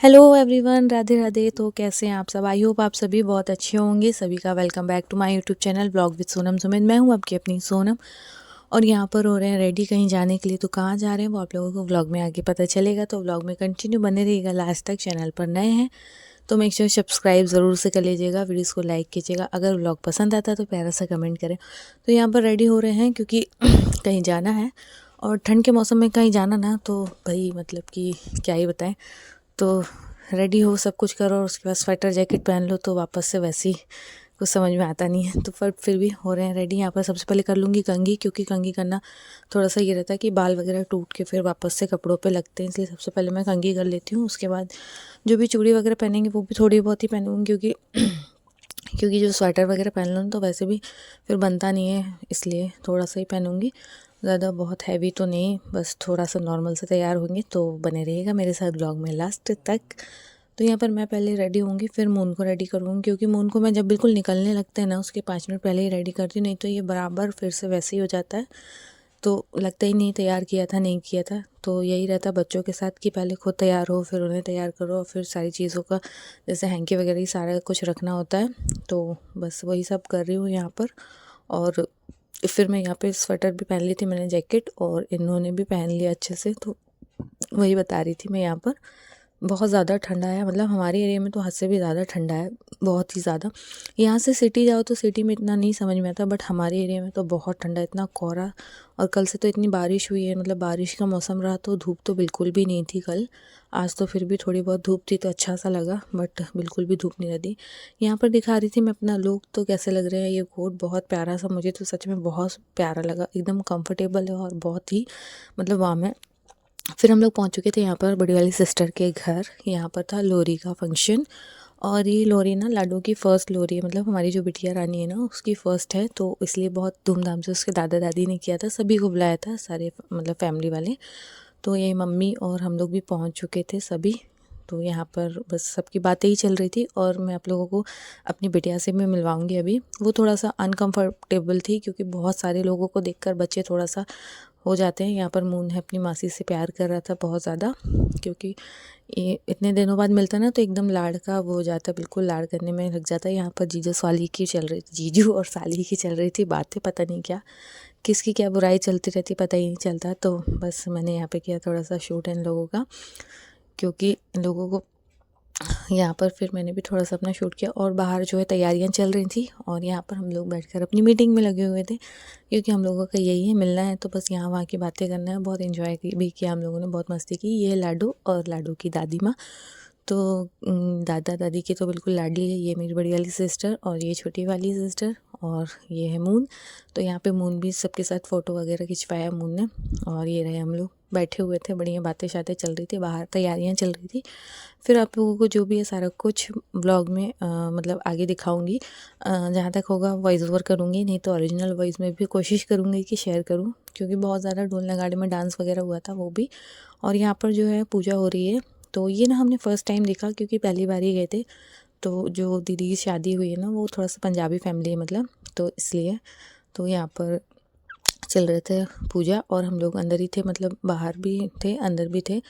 Hello everyone, Radhe Radhe. तो कैसे हैं आप सब? आई होप आप सभी बहुत अच्छे होंगे। सभी का welcome back to my YouTube channel blog with Sonam Sumit. मैं हूं आपकी अपनी सोनम और यहाँ पर हो रहे हैं रेडी कहीं जाने के लिए। तो कहाँ जा रहे हैं वो आप लोगों को व्लॉग में आगे पता चलेगा, तो व्लॉग में कंटिन्यू बने रहिएगा लास्ट तक। चैनल पर नए हैं तो मेक श्योर सब्सक्राइब ज़रूर से कर लीजिएगा, वीडियोज़ को लाइक कीजिएगा। अगर व्लॉग पसंद आता है तो प्यारा सा कमेंट करें। तो यहाँ पर रेडी हो रहे हैं क्योंकि कहीं जाना है, और ठंड के मौसम में कहीं जाना ना तो भाई मतलब कि क्या ही बताएं। तो रेडी हो, सब कुछ करो और उसके बाद स्वेटर जैकेट पहन लो तो वापस से वैसे ही कुछ समझ में आता नहीं है। तो फिर भी हो रहे हैं रेडी। यहाँ पर सबसे पहले कर लूँगी कंघी, क्योंकि कंघी करना थोड़ा सा ये रहता है कि बाल वगैरह टूट के फिर वापस से कपड़ों पे लगते हैं, इसलिए सबसे पहले मैं कंघी कर लेती हूँ। उसके बाद जो भी चूड़ी वगैरह पहनेंगे वो भी थोड़ी बहुत ही पहनूँगी, क्योंकि क्योंकि जो स्वेटर वगैरह पहन लो तो वैसे भी फिर बनता नहीं है, इसलिए थोड़ा सा ही पहनूँगी। ज़्यादा बहुत हैवी तो नहीं, बस थोड़ा सा नॉर्मल से तैयार होंगे। तो बने रहिएगा मेरे साथ ब्लॉग में लास्ट तक। तो यहाँ पर मैं पहले रेडी होंगी, फिर मून को रेडी करूँगी, क्योंकि मून को मैं जब बिल्कुल निकलने लगते हैं ना उसके 5 मिनट पहले ही रेडी करती हूँ, नहीं तो ये बराबर फिर से वैसे ही हो जाता है। तो लगता ही नहीं तैयार किया था, नहीं किया था। तो यही रहता बच्चों के साथ कि पहले खुद तैयार हो, फिर उन्हें तैयार करो, और फिर सारी चीज़ों का जैसे हैंकी वगैरह ही सारा कुछ रखना होता है। तो बस वही सब कर रही हूँ यहाँ पर। और फिर मैं यहाँ पे स्वेटर भी पहन ली थी मैंने, जैकेट, और इन्होंने भी पहन लिया अच्छे से। तो वही बता रही थी मैं यहाँ पर। बहुत ज़्यादा ठंडा है, मतलब हमारे एरिया में तो हद से भी ज़्यादा ठंडा है, बहुत ही ज़्यादा। यहाँ से सिटी जाओ तो सिटी में इतना नहीं समझ में आता, बट हमारे एरिया में तो बहुत ठंडा है, इतना कोहरा। और कल से तो इतनी बारिश हुई है, मतलब बारिश का मौसम रहा, तो धूप तो बिल्कुल भी नहीं थी कल। आज तो फिर भी थोड़ी बहुत धूप थी तो अच्छा सा लगा, बट बिल्कुल भी धूप नहीं रहती। यहाँ पर दिखा रही थी मैं अपना लुक, तो कैसे लग रहे हैं ये कोट। बहुत प्यारा सा, मुझे तो सच में बहुत प्यारा लगा, एकदम कंफर्टेबल है और बहुत ही मतलब वार्म है। फिर हम लोग पहुंच चुके थे यहाँ पर बड़ी वाली सिस्टर के घर। यहाँ पर था लोरी का फंक्शन, और ये लोरी ना लाडो की फ़र्स्ट लोरी है, मतलब हमारी जो बिटिया रानी है ना उसकी फ़र्स्ट है, तो इसलिए बहुत धूमधाम से उसके दादा दादी ने किया था, सभी को बुलाया था, सारे मतलब फैमिली वाले। तो यही मम्मी और हम लोग भी पहुँच चुके थे सभी। तो यहाँ पर बस सबकी बातें ही चल रही थी, और मैं आप लोगों को अपनी बिटिया से भी मिलवाऊंगी अभी। वो थोड़ा सा अनकंफर्टेबल थी, क्योंकि बहुत सारे लोगों को देखकर बच्चे थोड़ा सा हो जाते हैं। यहाँ पर मून है अपनी मासी से प्यार कर रहा था बहुत ज़्यादा, क्योंकि ये इतने दिनों बाद मिलता है ना, तो एकदम लाड़ का वो हो जाता है, बिल्कुल लाड़ करने में लग जाता है। यहाँ पर जीजू साली की चल रही थी, जीजू और साली की चल रही थी बातें, पता नहीं क्या किसकी क्या बुराई चलती रहती पता ही नहीं चलता। तो बस मैंने यहाँ पे किया थोड़ा सा शूट इन लोगों का, क्योंकि इन लोगों को यहाँ पर फिर मैंने भी थोड़ा सा अपना शूट किया, और बाहर जो है तैयारियाँ चल रही थी, और यहाँ पर हम लोग बैठकर अपनी मीटिंग में लगे हुए थे, क्योंकि हम लोगों का यही है, मिलना है तो बस यहाँ वहाँ की बातें करना है। बहुत इन्जॉय भी किया हम लोगों ने, बहुत मस्ती की। ये लाडू और लाडू की दादी माँ, तो दादा दादी की तो बिल्कुल लाडली है, ये मेरी बड़ी वाली सिस्टर और ये छोटी वाली सिस्टर, और ये है मून। तो यहाँ पे मून भी सबके साथ फ़ोटो वगैरह खिंचवाया मून ने, और ये रहे हम लोग बैठे हुए थे, बढ़िया बातें शातें चल रही थी, बाहर तैयारियाँ चल रही थी। फिर आप लोगों को जो भी है सारा कुछ ब्लॉग में मतलब आगे दिखाऊंगी, जहाँ तक होगा वॉइस ओवर करूँगी, नहीं तो ओरिजिनल वॉइस में भी कोशिश करूँगी कि शेयर करूँ, क्योंकि बहुत ज़्यादा ढोल नगाड़े में डांस वगैरह हुआ था वो भी। और यहाँ पर जो है पूजा हो रही है, तो ये ना हमने फ़र्स्ट टाइम देखा, क्योंकि पहली बार ही गए थे। तो जो दीदी की शादी हुई है ना वो थोड़ा सा पंजाबी फैमिली है मतलब, तो इसलिए तो यहाँ पर चल रहे थे पूजा, और हम लोग अंदर ही थे, मतलब बाहर भी थे अंदर भी थे।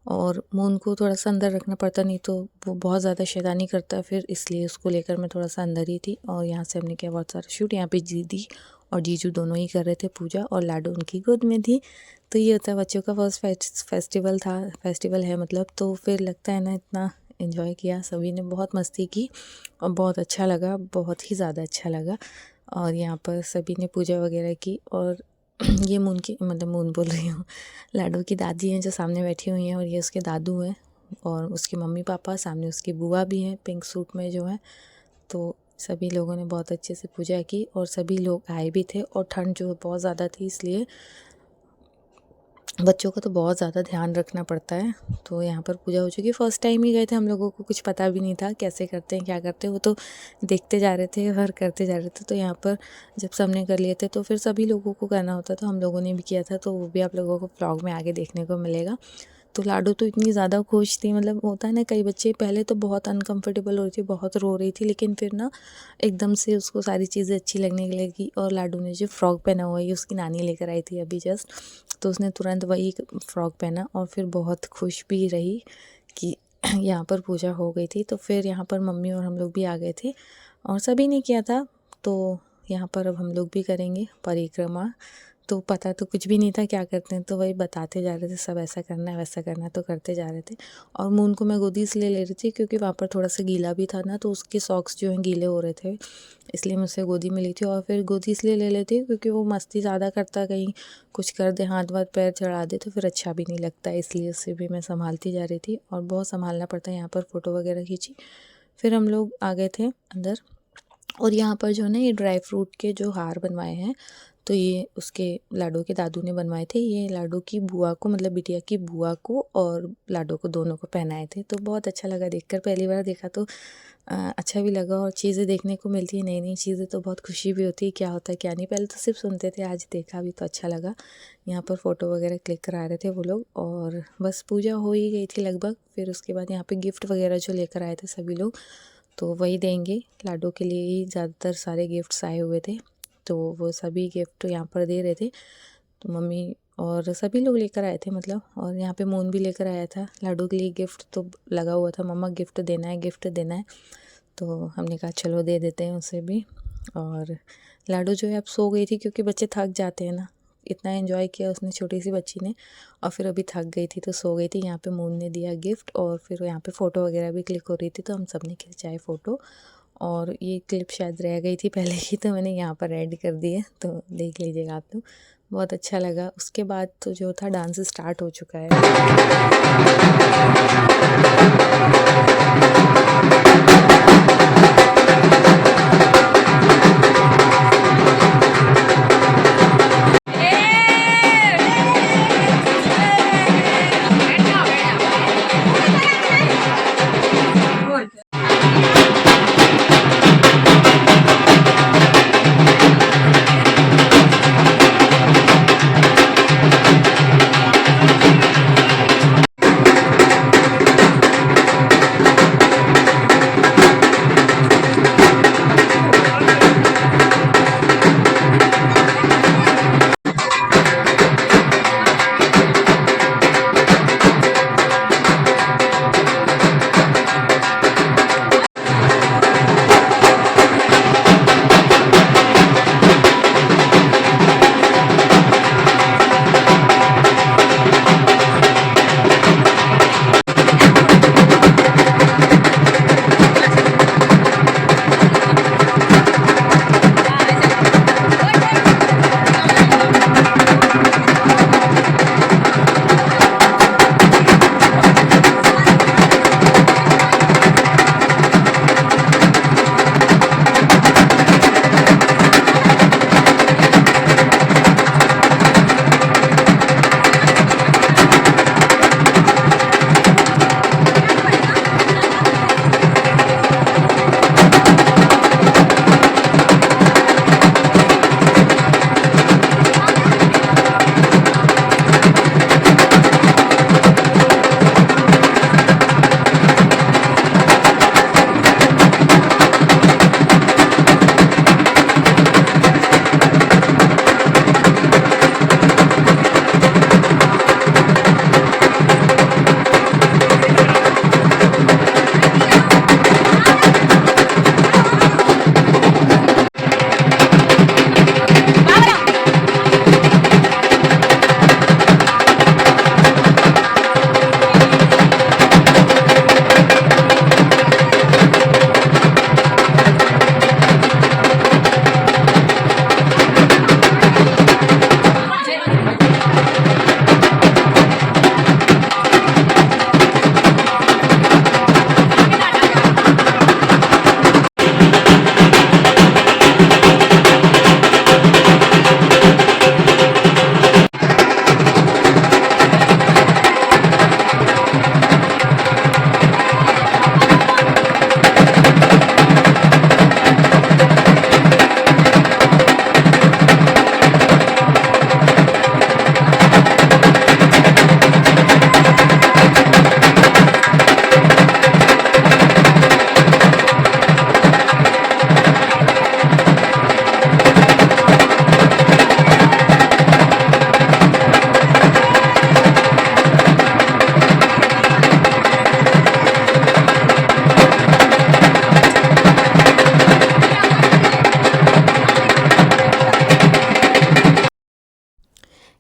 और मून को थोड़ा सा अंदर रखना पड़ता, नहीं तो वो बहुत ज़्यादा शैतानी करता है, फिर इसलिए उसको लेकर मैं थोड़ा सा अंदर ही थी। और यहाँ से हमने किया बहुत सारा शूट। यहाँ पे दीदी और जीजू दोनों ही कर रहे थे पूजा, और लाडो उनकी गोद में थी। तो ये होता है बच्चों का फर्स्ट फेस्टिवल था, फेस्टिवल है मतलब, तो फिर लगता है ना, इतना इन्जॉय किया सभी ने, बहुत मस्ती की, और बहुत अच्छा लगा, बहुत ही ज़्यादा अच्छा लगा। और यहाँ पर सभी ने पूजा वगैरह की। और ये मून की मतलब मून बोल रही हूँ, लाडो की दादी हैं जो सामने बैठी हुई हैं, और ये उसके दादू हैं, और उसके मम्मी पापा, सामने उसकी बुआ भी हैं पिंक सूट में जो है। तो सभी लोगों ने बहुत अच्छे से पूजा की, और सभी लोग आए भी थे, और ठंड जो है बहुत ज़्यादा थी, इसलिए बच्चों का तो बहुत ज़्यादा ध्यान रखना पड़ता है। तो यहाँ पर पूजा हो चुकी, फ़र्स्ट टाइम ही गए थे हम लोगों को, कुछ पता भी नहीं था कैसे करते हैं क्या करते हैं, वो तो देखते जा रहे थे और करते जा रहे थे। तो यहाँ पर जब सबने कर लिए थे तो फिर सभी लोगों को करना होता था, हम लोगों ने भी किया था, तो वो भी आप लोगों को व्लॉग में आगे देखने को मिलेगा। तो लाडो तो इतनी ज़्यादा खुश थी, मतलब होता है ना कई बच्चे पहले तो बहुत अनकंफर्टेबल हो रही थी, बहुत रो रही थी, लेकिन फिर ना एकदम से उसको सारी चीज़ें अच्छी लगने लगी। और लाडो ने जो फ्रॉक पहना हुआ है, ये उसकी नानी लेकर आई थी अभी जस्ट, तो उसने तुरंत वही फ्रॉक पहना, और फिर बहुत खुश भी रही कि यहाँ पर पूजा हो गई थी। तो फिर यहाँ पर मम्मी और हम लोग भी आ गए थे और सभी ने किया था। तो यहाँ पर अब हम लोग भी करेंगे परिक्रमा। तो पता तो कुछ भी नहीं था क्या करते हैं, तो वही बताते जा रहे थे, सब ऐसा करना है वैसा करना है, तो करते जा रहे थे। और मून को मैं गोदी इसलिए ले रही थी क्योंकि वहाँ पर थोड़ा सा गीला भी था ना, तो उसके सॉक्स जो हैं गीले हो रहे थे, इसलिए मैं उसे गोदी में ली थी। और फिर गोदी इसलिए ले लेती क्योंकि वो मस्ती ज़्यादा करता, कहीं कुछ कर दे, हाथ वाथ पैर चढ़ा दे तो फिर अच्छा भी नहीं लगता, इसलिए उसे भी मैं संभालती जा रही थी और बहुत संभालना पड़ता है। यहाँ पर फ़ोटो वगैरह खींची, फिर हम लोग आ गए थे अंदर। और यहाँ पर जो है ना, ये ड्राई फ्रूट के जो हार बनवाए हैं, तो ये उसके लाडो के दादू ने बनवाए थे। ये लाडो की बुआ को, मतलब बिटिया की बुआ को और लाडो को, दोनों को पहनाए थे। तो बहुत अच्छा लगा देखकर, पहली बार देखा तो अच्छा भी लगा। और चीज़ें देखने को मिलती है, नई नई चीज़ें, तो बहुत खुशी भी होती है, क्या होता है क्या नहीं। पहले तो सिर्फ सुनते थे, आज देखा भी तो अच्छा लगा। यहाँ पर फ़ोटो वगैरह क्लिक करा रहे थे वो लोग, और बस पूजा हो ही गई थी लगभग। फिर उसके बाद यहाँ पे गिफ्ट वगैरह जो लेकर आए थे सभी लोग, तो वही देंगे। लाडो के लिए ही ज़्यादातर सारे गिफ्ट्स आए हुए थे, तो वो सभी गिफ्ट यहाँ पर दे रहे थे। तो मम्मी और सभी लोग लेकर आए थे मतलब। और यहाँ पे मून भी लेकर आया था लाडो के लिए गिफ्ट, तो लगा हुआ था मम्मा गिफ्ट देना है, गिफ्ट देना है। तो हमने कहा चलो दे देते हैं उसे भी। और लाडो जो है अब सो गई थी, क्योंकि बच्चे थक जाते हैं ना, इतना एंजॉय किया उसने, छोटी सी बच्ची ने, और फिर अभी थक गई थी तो सो गई थी। यहाँ पे मून ने दिया गिफ्ट, और फिर यहाँ पे फ़ोटो वगैरह भी क्लिक हो रही थी, तो हम सब ने खिंचाए फ़ोटो। और ये क्लिप शायद रह गई थी पहले की, तो मैंने यहाँ पर ऐड कर दी है, तो देख लीजिएगा आप लोग। बहुत अच्छा लगा। उसके बाद तो जो था, डांस स्टार्ट हो चुका है।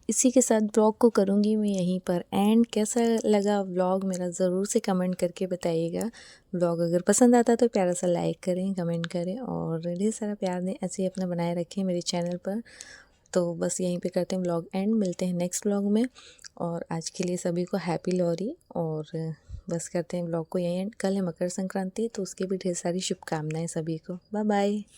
इसी के साथ ब्लॉग को करूँगी मैं यहीं पर एंड। कैसा लगा ब्लॉग मेरा ज़रूर से कमेंट करके बताइएगा। ब्लॉग अगर पसंद आता तो प्यारा सा लाइक करें, कमेंट करें और ढेर सारा प्यार दें, ऐसे ही अपना बनाए रखें मेरे चैनल पर। तो बस यहीं पे करते हैं ब्लॉग एंड, मिलते हैं नेक्स्ट ब्लॉग में। और आज के लिए सभी को हैप्पी लोहरी, और बस करते हैं ब्लॉग को यहीं एंड। कल है मकर संक्रांति, तो उसकी भी ढेर सारी शुभकामनाएं सभी को। Bye bye.